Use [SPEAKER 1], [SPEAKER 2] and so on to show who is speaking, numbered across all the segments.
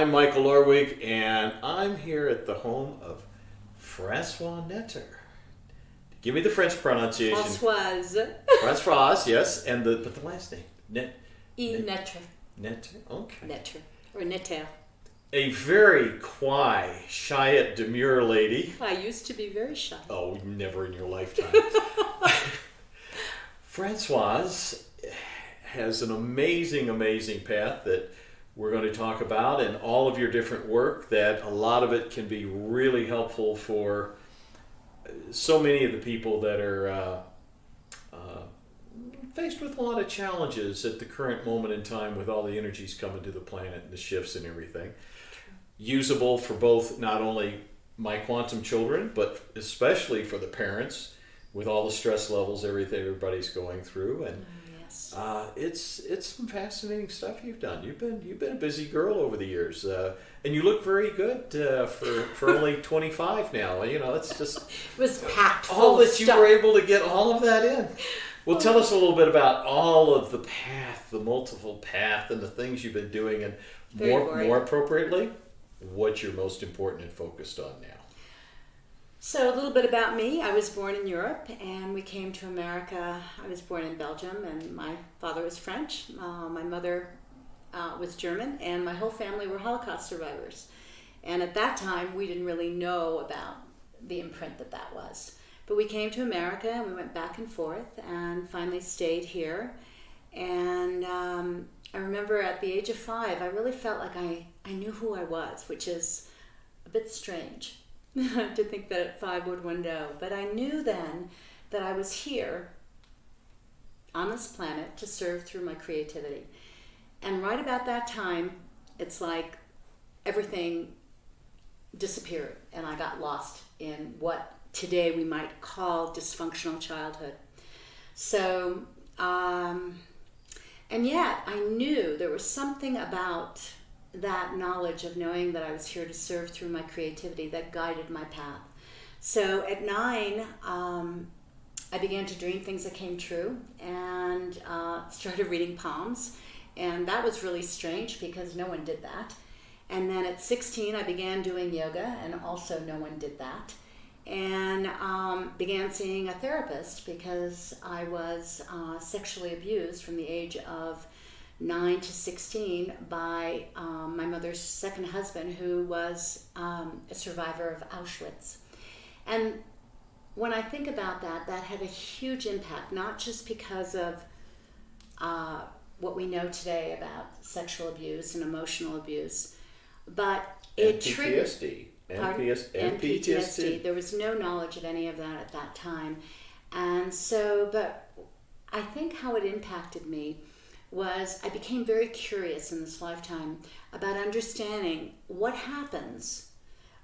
[SPEAKER 1] I'm Michael Orwig, and I'm here at the home of Francoise Netter. Give me the French pronunciation.
[SPEAKER 2] Francoise.
[SPEAKER 1] Francoise, yes, and the last name.
[SPEAKER 2] Netter.
[SPEAKER 1] Netter, okay.
[SPEAKER 2] Netter. Or Netter.
[SPEAKER 1] A very shy, demure lady.
[SPEAKER 2] I used to be very shy.
[SPEAKER 1] Oh, never in your lifetime. Francoise has an amazing path that we're going to talk about, and all of your different work, that a lot of it can be really helpful for so many of the people that are faced with a lot of challenges at the current moment in time with all the energies coming to the planet and the shifts and everything. Usable for both not only my quantum children, but especially for the parents with all the stress levels, everything everybody's going through. And
[SPEAKER 2] Yes.
[SPEAKER 1] it's some fascinating stuff you've done. You've been a busy girl over the years, and you look very good for only 25 now. You know, it's just
[SPEAKER 2] It was packed full
[SPEAKER 1] all
[SPEAKER 2] of
[SPEAKER 1] that you
[SPEAKER 2] stuff.
[SPEAKER 1] were able to get all of that in. Well, tell us a little bit about all of the path, the multiple path, and the things you've been doing, and
[SPEAKER 2] Very boring.
[SPEAKER 1] more appropriately, what you're most important and focused on now.
[SPEAKER 2] So a little bit about me. I was born in Europe and we came to America. I was born in Belgium and my father was French. My mother was German, and my whole family were Holocaust survivors. And at that time, we didn't really know about the imprint that was. But we came to America and we went back and forth and finally stayed here. And I remember at the age of 5, I really felt like I knew who I was, which is a bit strange to think that at 5 would know. But I knew then that I was here on this planet to serve through my creativity. And right about that time, it's like everything disappeared and I got lost in what today we might call dysfunctional childhood. So, and yet I knew there was something about that knowledge of knowing that I was here to serve through my creativity that guided my path. So at 9, I began to dream things that came true and started reading palms. And that was really strange because no one did that. And then at 16, I began doing yoga, and also no one did that. And began seeing a therapist because I was sexually abused from the age of 9 to 16 by my mother's second husband, who was a survivor of Auschwitz. And when I think about that, that had a huge impact, not just because of what we know today about sexual abuse and emotional abuse, but it triggered PTSD. There was no knowledge of any of that at that time. And so, but I think how it impacted me was I became very curious in this lifetime about understanding what happens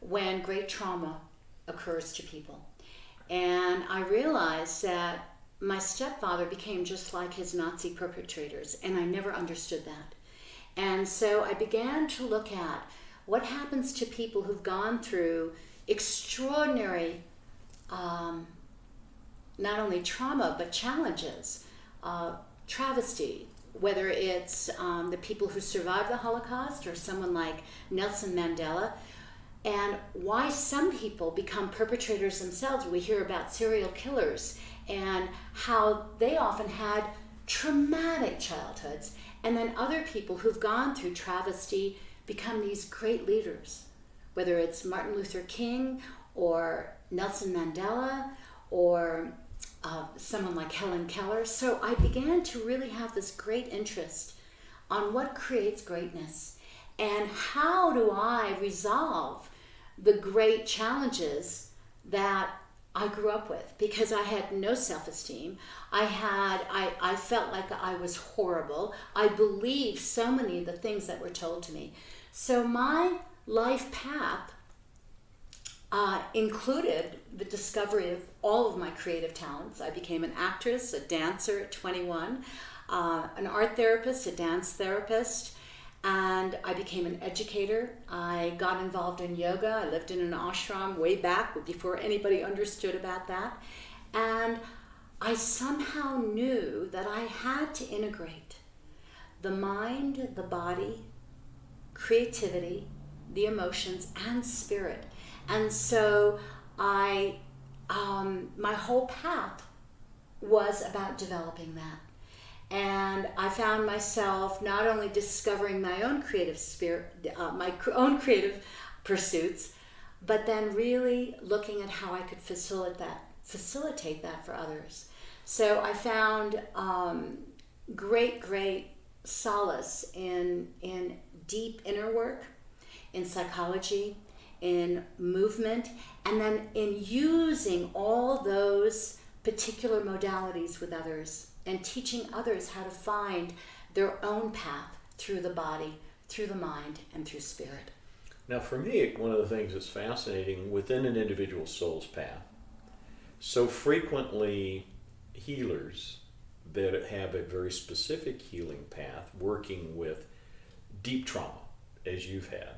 [SPEAKER 2] when great trauma occurs to people. And I realized that my stepfather became just like his Nazi perpetrators, and I never understood that. And so I began to look at what happens to people who've gone through extraordinary, not only trauma, but challenges, travesty, whether it's the people who survived the Holocaust or someone like Nelson Mandela, and why some people become perpetrators themselves. We hear about serial killers and how they often had traumatic childhoods, and then other people who've gone through travesty become these great leaders, whether it's Martin Luther King or Nelson Mandela or someone like Helen Keller. So I began to really have this great interest on what creates greatness and how do I resolve the great challenges that I grew up with, because I had no self-esteem. I felt like I was horrible. I believed so many of the things that were told to me. So my life path included the discovery of all of my creative talents. I became an actress, a dancer at 21, an art therapist, a dance therapist, and I became an educator. I got involved in yoga. I lived in an ashram way back before anybody understood about that. And I somehow knew that I had to integrate the mind, the body, creativity, the emotions, and spirit. And so my whole path was about developing that. And I found myself not only discovering my own creative spirit, own creative pursuits, but then really looking at how I could facilitate that for others. So I found great solace in deep inner work, in psychology, in movement, and then in using all those particular modalities with others and teaching others how to find their own path through the body, through the mind, and through spirit.
[SPEAKER 1] Now, for me, one of the things that's fascinating within an individual soul's path, so frequently healers that have a very specific healing path, working with deep trauma, as you've had,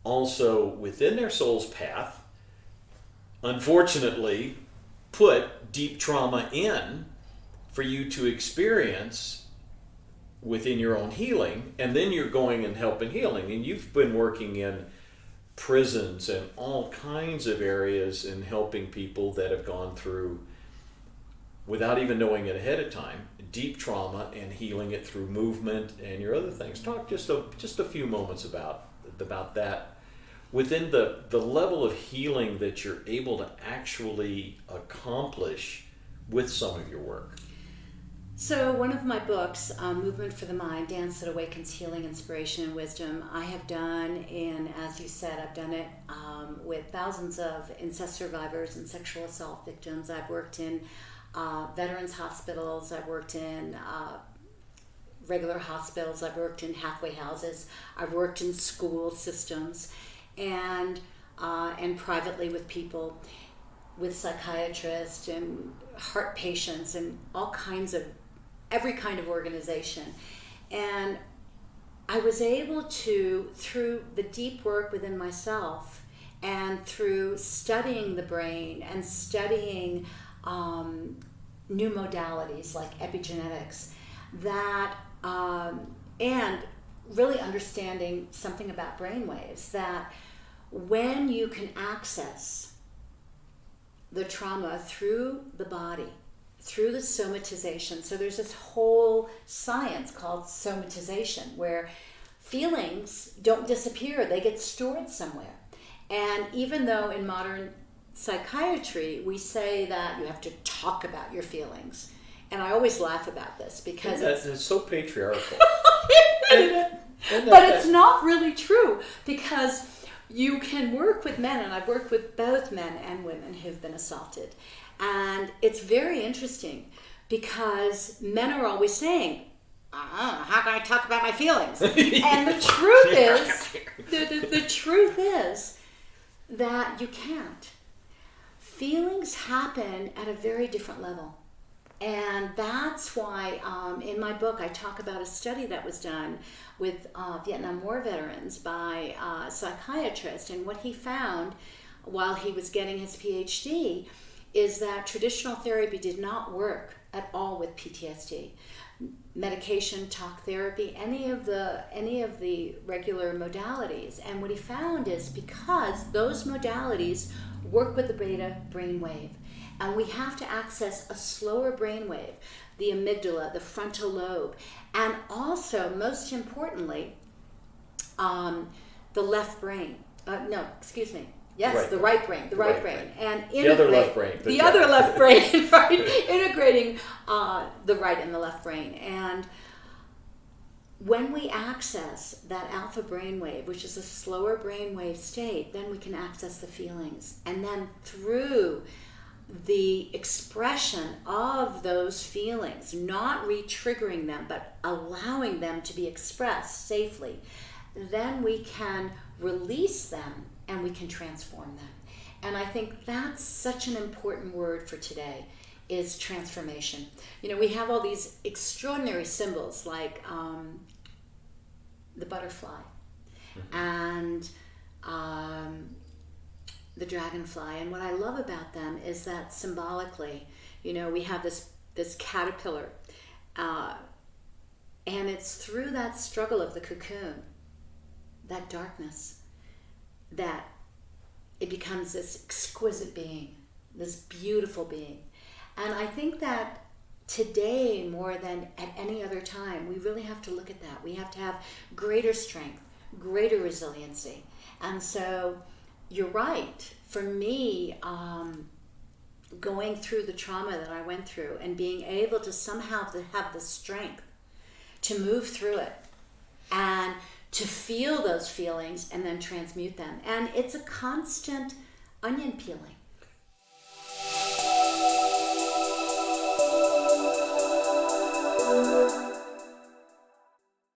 [SPEAKER 1] also within their soul's path, unfortunately, put deep trauma in for you to experience within your own healing, and then you're going and helping healing. And you've been working in prisons and all kinds of areas and helping people that have gone through, without even knowing it ahead of time, deep trauma, and healing it through movement and your other things. Talk just a few moments about that within the level of healing that you're able to actually accomplish with some of your work.
[SPEAKER 2] So one of my books, Movement for the Mind, Dance That Awakens Healing, Inspiration, and Wisdom, I have done, and as you said, I've done it with thousands of incest survivors and sexual assault victims. I've worked in veterans hospitals, I've worked in regular hospitals, I've worked in halfway houses, I've worked in school systems, and privately with people, with psychiatrists and heart patients and every kind of organization. And I was able to, through the deep work within myself and through studying the brain and studying new modalities like epigenetics, and really understanding something about brainwaves, that when you can access the trauma through the body, through the somatization. So there's this whole science called somatization where feelings don't disappear, they get stored somewhere. And even though in modern psychiatry we say that you have to talk about your feelings, and I always laugh about this because
[SPEAKER 1] it's so patriarchal.
[SPEAKER 2] But it's not really true, because you can work with men, and I've worked with both men and women who've been assaulted. And it's very interesting because men are always saying, how can I talk about my feelings? And the truth is that you can't. Feelings happen at a very different level. And that's why in my book I talk about a study that was done with Vietnam War veterans by a psychiatrist. And what he found while he was getting his PhD is that traditional therapy did not work at all with PTSD. Medication, talk therapy, any of the regular modalities. And what he found is because those modalities work with the beta brainwave, and we have to access a slower brainwave, the amygdala, the frontal lobe, and also, most importantly, the left brain. Yes, right. The right brain, the right brain. And
[SPEAKER 1] the other left brain.
[SPEAKER 2] The other left brain, right? Integrating the right and the left brain. And when we access that alpha brainwave, which is a slower brainwave state, then we can access the feelings. And then through the expression of those feelings, not re-triggering them, but allowing them to be expressed safely, then we can release them and we can transform them. And I think that's such an important word for today, is transformation. You know, we have all these extraordinary symbols like the butterfly and the dragonfly. And what I love about them is that symbolically, you know, we have this caterpillar, and it's through that struggle of the cocoon that darkness, that it becomes this exquisite being, this beautiful being. And I think that today, more than at any other time, we really have to look at that. We have to have greater strength, greater resiliency. And so you're right. For me, going through the trauma that I went through and being able to somehow have the strength to move through it and to feel those feelings and then transmute them. And it's a constant onion peeling.